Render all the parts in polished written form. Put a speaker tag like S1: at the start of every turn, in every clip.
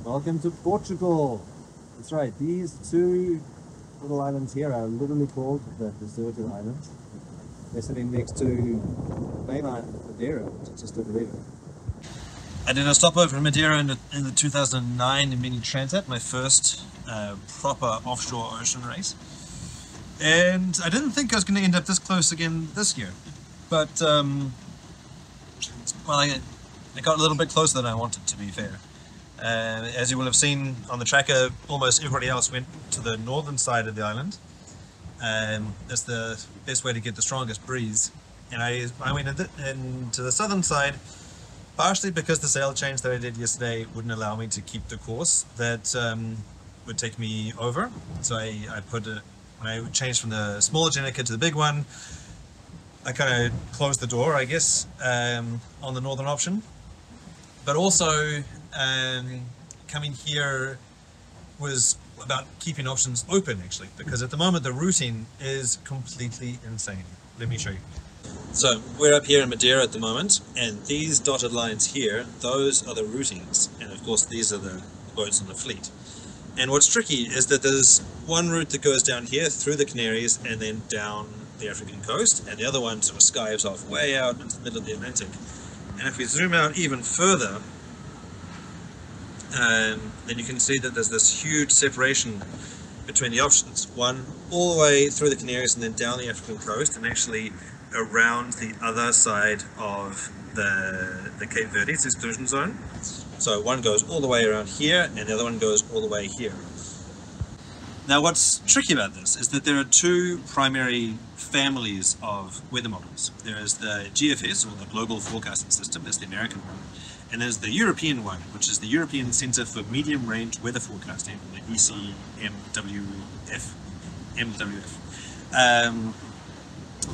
S1: Welcome to Portugal. That's right, these two little islands here are literally called the Deserted Islands. They're sitting next to mainland Madeira, which is just over there.
S2: I did a stopover in Madeira in the 2009 Mini Transat, my first proper offshore ocean race. And I didn't think I was going to end up this close again this year. But, well, I got a little bit closer than I wanted, to be fair. As you will have seen on the tracker, almost everybody else went to the northern side of the island. That's the best way to get the strongest breeze. And I went into the southern side, partially because the sail change that I did yesterday wouldn't allow me to keep the course that would take me over. So when I changed from the smaller Jenica to the big one, I kind of closed the door, I guess, on the northern option. But also, coming here was about keeping options open, actually, because at the moment the routing is completely insane. Let me show you. So we're up here in Madeira at the moment, and these dotted lines here, those are the routings, and of course these are the boats on the fleet. And what's tricky is that there's one route that goes down here through the Canaries and then down the African coast, and the other one sort of skives off way out into the middle of the Atlantic. And if we zoom out even further, then you can see that there's this huge separation between the options. One all the way through the Canaries and then down the African coast, and actually around the other side of the Cape Verde's exclusion zone. So one goes all the way around here, and the other one goes all the way here. Now what's tricky about this is that there are two primary families of weather models. There is the GFS, or the Global Forecasting System, that's the American one, and there's the European one, which is the European Centre for Medium Range Weather Forecasting, the ECMWF.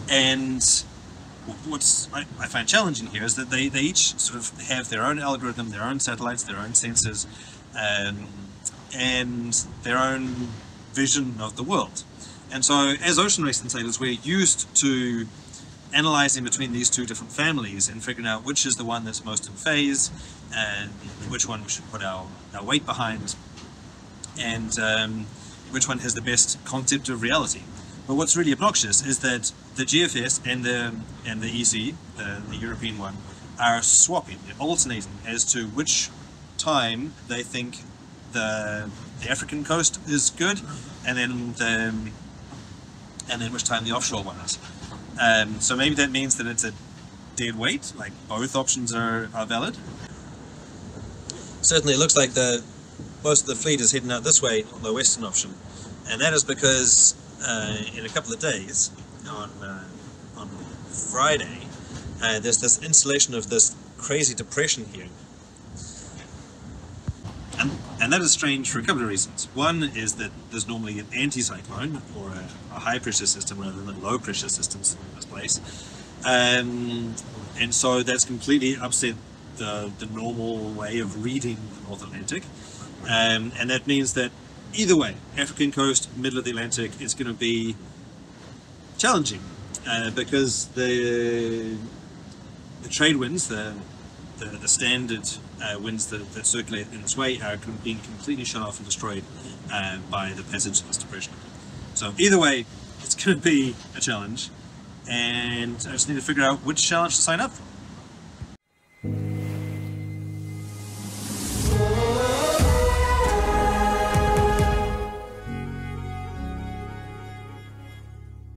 S2: And what I find challenging here is that they each sort of have their own algorithm, their own satellites, their own sensors, and their own vision of the world. And so as ocean racing sailors, we're used to analyzing between these two different families and figuring out which is the one that's most in phase and which one we should put our weight behind, and which one has the best concept of reality. But what's really obnoxious is that the GFS and the EC, the European one, are swapping, they're alternating as to which time they think the African coast is good, and then which time the offshore one is. So maybe that means that it's a dead weight, like both options are valid. Certainly it looks like most of the fleet is heading out this way on the western option, and that is because in a couple of days, on Friday, there's this installation of this crazy depression here. And that is strange for a couple of reasons. One is that there's normally an anticyclone, or a high pressure system rather than low pressure systems in this place. And so that's completely upset the normal way of reading the North Atlantic. And that means that either way, African coast, middle of the Atlantic, is going to be challenging because the trade winds, the standard winds that circulate in this way, are being completely shut off and destroyed by the passage of this depression. So either way, it's going to be a challenge, and I just need to figure out which challenge to sign up for.